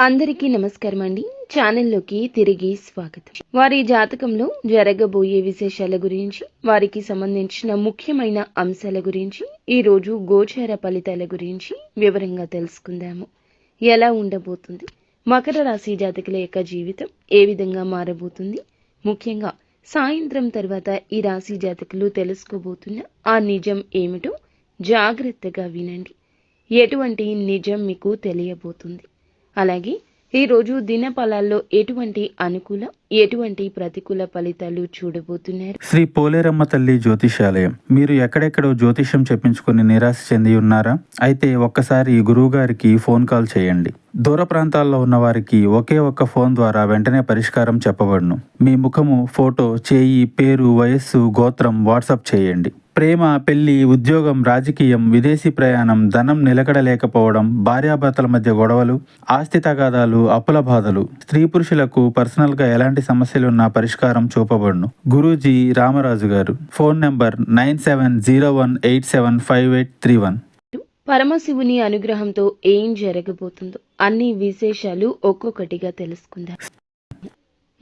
అందరికీ నమస్కారం అండి. ఛానల్లోకి తిరిగి స్వాగతం. వారి జాతకంలో జరగబోయే విశేషాల గురించి, వారికి సంబంధించిన ముఖ్యమైన అంశాల గురించి, ఈరోజు గోచార ఫలితాల గురించి వివరంగా తెలుసుకుందాము. ఎలా ఉండబోతుంది, మకర రాశి జాతకుల యొక్క జీవితం ఏ విధంగా మారబోతుంది, ముఖ్యంగా సాయంత్రం తర్వాత ఈ రాశి జాతకులు తెలుసుకోబోతున్న ఆ నిజం ఏమిటో జాగ్రత్తగా వినండి. ఎటువంటి నిజం మీకు తెలియబోతుంది, అలాగే ఈరోజు దినఫలాల్లో ఎటువంటి అనుకూల ఎటువంటి ప్రతికూల ఫలితాలు చూడబోతున్నారు. శ్రీ పోలేరమ్మ తల్లి జ్యోతిషాలయం. మీరు ఎక్కడెక్కడో జ్యోతిషం చెప్పించుకుని నిరాశ చెంది ఉన్నారా? అయితే ఒక్కసారి గురువు గారికి ఫోన్ కాల్ చేయండి. దూర ప్రాంతాల్లో ఉన్న వారికి ఒకే ఒక్క ఫోన్ ద్వారా వెంటనే పరిష్కారం చెప్పబడును. మీ ముఖము, ఫోటో, చేయి, పేరు, వయస్సు, గోత్రం వాట్సాప్ చేయండి. ప్రేమ, పెళ్లి, ఉద్యోగం, రాజకీయం, విదేశీ ప్రయాణం, ధనం నిలకడలేకపోవడం, భార్యాభర్తల మధ్య గొడవలు, ఆస్తి తగాదాలు, అప్పుల బాధలు, స్త్రీ పురుషులకు పర్సనల్ గా ఎలాంటి సమస్యలున్నా పరిష్కారం చూపబడును. గురూజీ రామరాజు గారు. Phone number 9701875831. పరమశివుని అనుగ్రహంతో ఏం జరగబోతుందో అన్ని విశేషాలు ఒక్కొక్కటిగా తెలుసుకుందాం.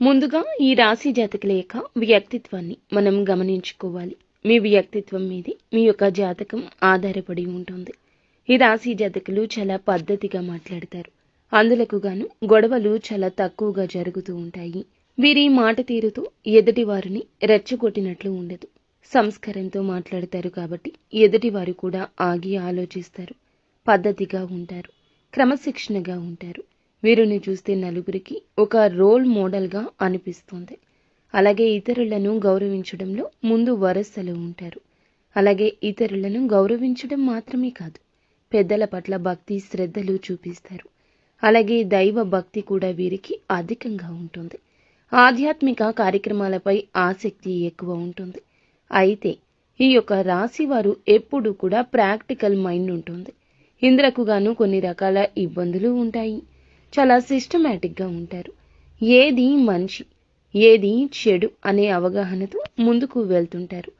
ముందుగా ఈ రాశి జాతకుల యొక్క వ్యక్తిత్వాన్ని మనం గమనించుకోవాలి. మీ వ్యక్తిత్వం మీదే మీ యొక్క జాతకం ఆధారపడి ఉంటుంది. ఈ రాశి జాతకులు చాలా పద్ధతిగా మాట్లాడతారు. అందులకు గాను గొడవలు చాలా తక్కువగా జరుగుతూ ఉంటాయి. వీరి మాట తీరుతో ఎదుటి వారిని రెచ్చగొట్టినట్లు ఉండదు. సంస్కారంతో మాట్లాడతారు కాబట్టి ఎదుటివారు కూడా ఆగి ఆలోచిస్తారు. పద్ధతిగా ఉంటారు, క్రమశిక్షణగా ఉంటారు. వీరిని చూస్తే నలుగురికి ఒక రోల్ మోడల్గా అనిపిస్తుంది. అలాగే ఇతరులను గౌరవించడంలో ముందు వరుసలో ఉంటారు. అలాగే ఇతరులను గౌరవించడం మాత్రమే కాదు, పెద్దల పట్ల భక్తి శ్రద్ధలు చూపిస్తారు. అలాగే దైవ భక్తి కూడా వీరికి అధికంగా ఉంటుంది. ఆధ్యాత్మిక కార్యక్రమాలపై ఆసక్తి ఎక్కువ ఉంటుంది. అయితే ఈ యొక్క రాశి వారు ఎప్పుడు కూడా ప్రాక్టికల్ మైండ్ ఉంటుంది. ఇందులకు గాను కొన్ని రకాల ఇబ్బందులు ఉంటాయి. చాలా సిస్టమేటిక్గా ఉంటారు. ఏది మంచి ఏది చెడు అనే అవగాహనతో ముందుకు వెళ్తుంటారు.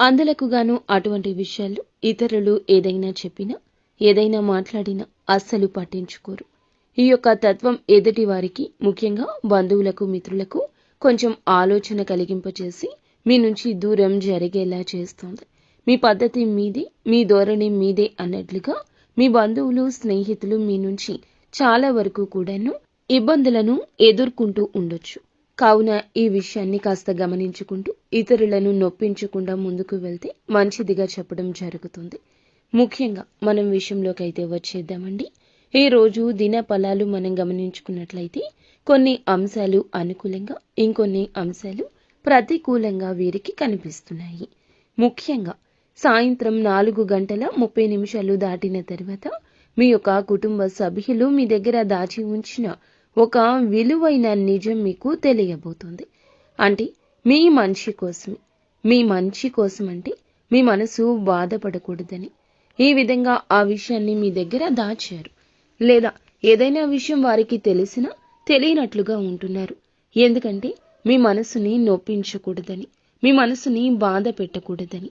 అందులకు గాను అటువంటి విషయాల్లో ఇతరులు ఏదైనా చెప్పినా ఏదైనా మాట్లాడినా అస్సలు పట్టించుకోరు. ఈ యొక్క తత్వం ఎదుటి వారికి, ముఖ్యంగా బంధువులకు, మిత్రులకు కొంచెం ఆలోచన కలిగింపచేసి మీ నుంచి దూరం జరిగేలా చేస్తుంది. మీ పద్ధతి మీదే, మీ ధోరణి మీదే అన్నట్లుగా మీ బంధువులు, స్నేహితులు మీ నుంచి చాలా వరకు కూడాను ఇబ్బందులను ఎదుర్కొంటూ ఉండొచ్చు. కావున ఈ విషయాన్ని కాస్త గమనించుకుంటూ ఇతరులను నొప్పించకుండా ముందుకు వెళ్తే మంచిదిగా చెప్పడం జరుగుతుంది. ముఖ్యంగా మనం విషయంలోకి అయితే వచ్చేద్దామండి. ఈ రోజు దిన ఫలాలు మనం గమనించుకున్నట్లయితే కొన్ని అంశాలు అనుకూలంగా, ఇంకొన్ని అంశాలు ప్రతికూలంగా వీరికి కనిపిస్తున్నాయి. ముఖ్యంగా సాయంత్రం 4:30 దాటిన తర్వాత మీ యొక్క కుటుంబ సభ్యులు మీ దగ్గర దాచి ఉంచిన ఒక విలువైన నిజం మీకు తెలియబోతుంది. అంటే మీ మంచి కోసమే. మీ మంచి కోసం అంటే మీ మనసు బాధపడకూడదని ఈ విధంగా ఆ విషయాన్ని మీ దగ్గర దాచారు. లేదా ఏదైనా విషయం వారికి తెలిసినా తెలియనట్లుగా ఉంటున్నారు. ఎందుకంటే మీ మనసుని నొప్పించకూడదని, మీ మనసుని బాధ పెట్టకూడదని.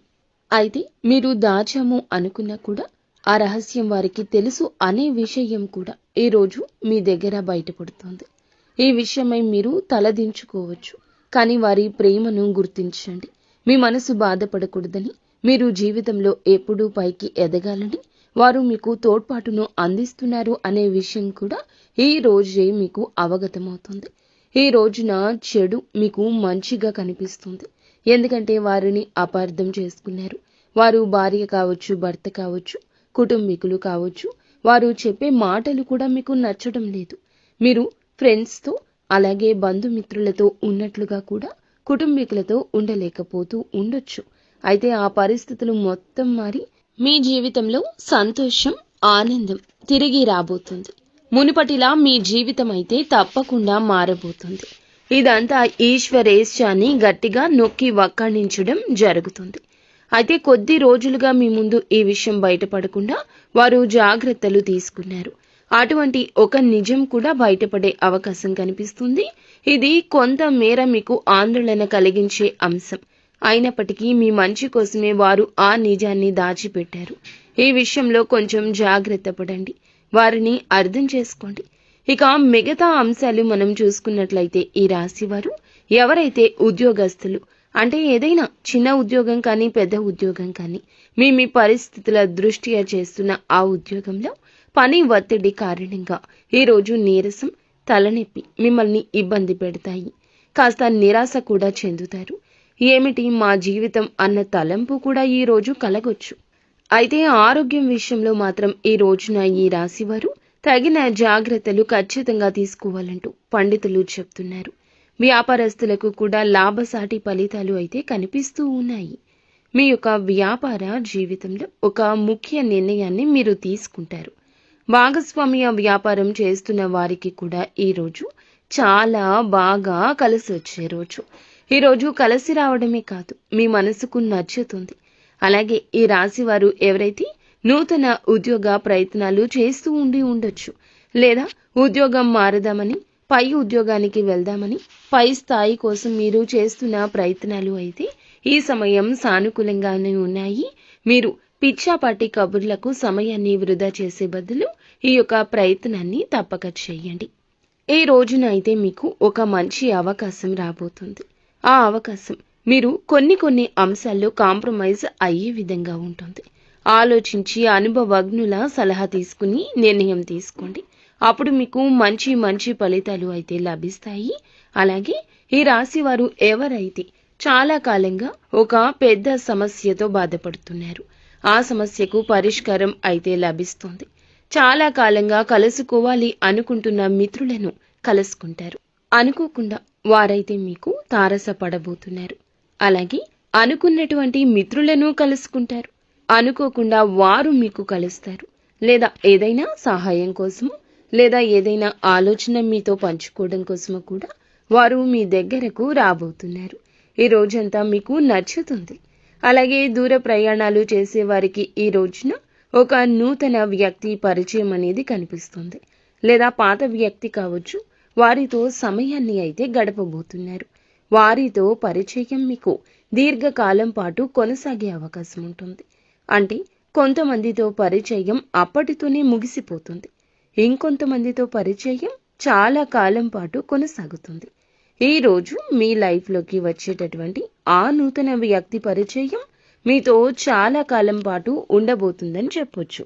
అయితే మీరు దాచాము అనుకున్నా కూడా ఆ రహస్యం వారికి తెలుసు అనే విషయం కూడా ఈరోజు మీ దగ్గర బయటపడుతుంది. ఈ విషయమై మీరు తలదించుకోవచ్చు, కానీ వారి ప్రేమను గుర్తించండి. మీ మనసు బాధపడకూడదని, మీరు జీవితంలో ఎప్పుడూ పైకి ఎదగాలని వారు మీకు తోడ్పాటును అందిస్తున్నారు అనే విషయం కూడా ఈ రోజే మీకు అవగతమవుతుంది. ఈ రోజున చెడు మీకు మంచిగా కనిపిస్తుంది. ఎందుకంటే వారిని అపార్థం చేసుకున్నారు. వారు భార్య కావచ్చు, భర్త కావచ్చు, కుటుంబీకులు కావచ్చు. వారు చెప్పే మాటలు కూడా మీకు నచ్చడం లేదు. మీరు ఫ్రెండ్స్తో, అలాగే బంధుమిత్రులతో ఉన్నట్లుగా కూడా కుటుంబీకులతో ఉండలేకపోతూ ఉండొచ్చు. అయితే ఆ పరిస్థితులు మొత్తం మారి మీ జీవితంలో సంతోషం, ఆనందం తిరిగి రాబోతుంది. మునుపటిలా మీ జీవితం అయితే తప్పకుండా మారబోతుంది. ఇదంతా ఈశ్వరేచ్ఛని గట్టిగా నొక్కి వక్కాణించడం జరుగుతుంది. అయితే కొద్ది రోజులుగా మీ ముందు ఈ విషయం బయటపడకుండా వారు జాగ్రత్తలు తీసుకున్నారు. అటువంటి ఒక నిజం కూడా బయటపడే అవకాశం కనిపిస్తుంది. ఇది కొంత మేర మీకు ఆందోళన కలిగించే అంశం అయినప్పటికీ మీ మంచి కోసమే వారు ఆ నిజాన్ని దాచిపెట్టారు. ఈ విషయంలో కొంచెం జాగ్రత్త పడండి. వారిని అర్థం చేసుకోండి. ఇక మిగతా అంశాలు మనం చూసుకున్నట్లయితే ఈ రాశి వారు ఎవరైతే ఉద్యోగస్తులు అంటే ఏదైనా చిన్న ఉద్యోగం కానీ పెద్ద ఉద్యోగం కానీ మీ పరిస్థితుల దృష్ట్యా చేస్తున్న ఆ ఉద్యోగంలో పని ఒత్తిడి కారణంగా ఈరోజు నీరసం తలనొప్పి మిమ్మల్ని ఇబ్బంది పెడతాయి. కాస్త నిరాశ కూడా చెందుతారు. ఏమిటి మా జీవితం అన్న తలంపు కూడా ఈ రోజు కలగొచ్చు. అయితే ఆరోగ్యం విషయంలో మాత్రం ఈ రోజున ఈ రాశివారు తగిన జాగ్రత్తలు ఖచ్చితంగా తీసుకోవాలంటూ పండితులు చెప్తున్నారు. వ్యాపారస్తులకు కూడా లాభసాటి ఫలితాలు అయితే కనిపిస్తూ ఉన్నాయి. మీ యొక్క వ్యాపార జీవితంలో ఒక ముఖ్య నిర్ణయాన్ని మీరు తీసుకుంటారు. భాగస్వామ్య వ్యాపారం చేస్తున్న వారికి కూడా ఈరోజు చాలా బాగా కలిసి వచ్చే రోజు. ఈరోజు కలిసి రావడమే కాదు, మీ మనసుకు నచ్చుతుంది. అలాగే ఈ రాశి వారు ఎవరైతే నూతన ఉద్యోగ ప్రయత్నాలు చేస్తూ ఉండొచ్చు, లేదా ఉద్యోగం మారదామని పై ఉద్యోగానికి వెళ్దామని పై స్థాయి కోసం మీరు చేస్తున్న ప్రయత్నాలు అయితే ఈ సమయం సానుకూలంగానే ఉన్నాయి. మీరు పిచ్చాపాటి కబుర్లకు సమయాన్ని వృధా చేసే బదులు ఈ యొక్క ప్రయత్నాన్ని తప్పక చేయండి. ఈ రోజున అయితే మీకు ఒక మంచి అవకాశం రాబోతుంది. ఆ అవకాశం మీరు కొన్ని అంశాల్లో కాంప్రమైజ్ అయ్యే విధంగా ఉంటుంది. ఆలోచించి అనుభవజ్ఞుల సలహా తీసుకుని నిర్ణయం తీసుకోండి. అప్పుడు మీకు మంచి ఫలితాలు అయితే లభిస్తాయి. అలాగే ఈ రాశి వారు ఎవరైతే చాలా కాలంగా ఒక పెద్ద సమస్యతో బాధపడుతున్నారు, ఆ సమస్యకు పరిష్కారం అయితే లభిస్తుంది. చాలా కాలంగా కలుసుకోవాలి అనుకుంటున్న మిత్రులను కలుసుకుంటారు. అనుకోకుండా వారైతే మీకు తారసపడబోతున్నారు. అలాగే అనుకున్నటువంటి మిత్రులను కలుసుకుంటారు. అనుకోకుండా వారు మీకు కలుస్తారు. లేదా ఏదైనా సహాయం కోసము, లేదా ఏదైనా ఆలోచన మీతో పంచుకోవడం కోసము కూడా వారు మీ దగ్గరకు రాబోతున్నారు. ఈ రోజంతా మీకు నచ్చుతుంది. అలాగే దూర ప్రయాణాలు చేసే వారికి ఈ రోజున ఒక నూతన వ్యక్తి పరిచయం అనేది కనిపిస్తుంది. లేదా పాత వ్యక్తి కావచ్చు, వారితో సమయాన్ని అయితే గడపబోతున్నారు. వారితో పరిచయం మీకు దీర్ఘకాలం పాటు కొనసాగే అవకాశం ఉంటుంది. అంటే కొంతమందితో పరిచయం అప్పటితోనే ముగిసిపోతుంది. ఇంకొంతమందితో పరిచయం చాలా కాలం పాటు కొనసాగుతుంది. ఈ రోజు మీ లైఫ్లోకి వచ్చేటటువంటి ఆ నూతన వ్యక్తి పరిచయం మీతో చాలా కాలం పాటు ఉండబోతుందని చెప్పొచ్చు.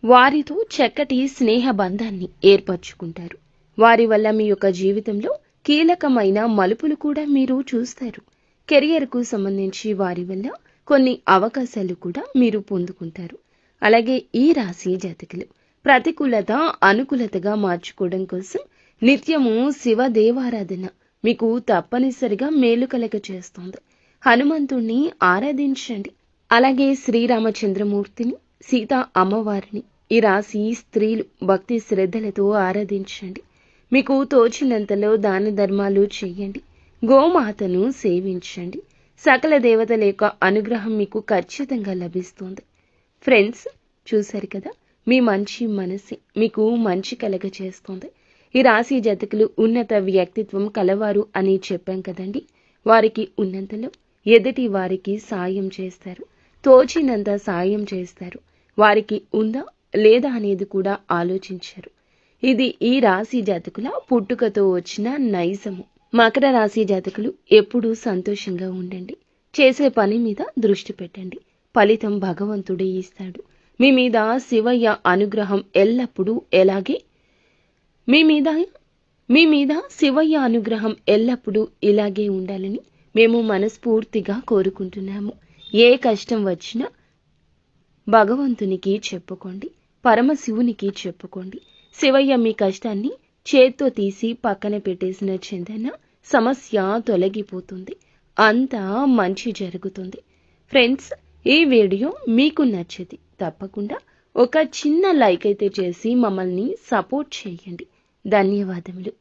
వారితో చక్కటి స్నేహ బంధాన్ని ఏర్పరచుకుంటారు. వారి వల్ల మీ యొక్క జీవితంలో కీలకమైన మలుపులు కూడా మీరు చూస్తారు. కెరియర్కు సంబంధించి వారి వల్ల కొన్ని అవకాశాలు కూడా మీరు పొందుకుంటారు. అలాగే ఈ రాశి జాతకులు ప్రతికూలత అనుకూలతగా మార్చుకోవడం కోసం నిత్యము శివ దేవారాధన మీకు తప్పనిసరిగా మేలు కలగ చేస్తుంది. హనుమంతుణ్ణి ఆరాధించండి. అలాగే శ్రీరామచంద్రమూర్తిని, సీతా అమ్మవారిని ఈ రాశి స్త్రీలు భక్తి శ్రద్ధలతో ఆరాధించండి. మీకు తోచినంతలో దాన ధర్మాలు చేయండి. గోమాతను సేవించండి. సకల దేవతల యొక్క అనుగ్రహం మీకు ఖచ్చితంగా లభిస్తుంది. ఫ్రెండ్స్, చూశారు కదా, మీ మంచి మనసే మీకు మంచి కలగ చేస్తుంది. ఈ రాశి జాతకులు ఉన్నత వ్యక్తిత్వం కలవారు అని చెప్పాం కదండి. వారికి ఉన్నంతలో ఎదుటి వారికి సాయం చేస్తారు. తోచినంత సాయం చేస్తారు. వారికి ఉందా లేదా అనేది కూడా ఆలోచించారు. ఇది ఈ రాశి జాతకుల పుట్టుకతో వచ్చిన నైజము. మకర రాశి జాతకులు ఎప్పుడూ సంతోషంగా ఉండండి. చేసే పని మీద దృష్టి పెట్టండి. ఫలితం భగవంతుడే ఇస్తాడు. మీ మీద శివయ్య అనుగ్రహం ఎల్లప్పుడూ మీ మీద శివయ్య అనుగ్రహం ఎల్లప్పుడూ ఇలాగే ఉండాలని మేము మనస్ఫూర్తిగా కోరుకుంటున్నాము. ఏ కష్టం వచ్చినా భగవంతునికి చెప్పుకోండి, పరమశివునికి చెప్పుకోండి. శివయ్య మీ కష్టాన్ని చేత్తో తీసి పక్కన పెట్టేసిన చందన సమస్య తొలగిపోతుంది. అంతా మంచి జరుగుతుంది. ఫ్రెండ్స్, ఈ వీడియో మీకు నచ్చితే తప్పకుండా ఒక చిన్న లైక్ అయితే చేసి మమ్మల్ని సపోర్ట్ చేయండి. ధన్యవాదములు.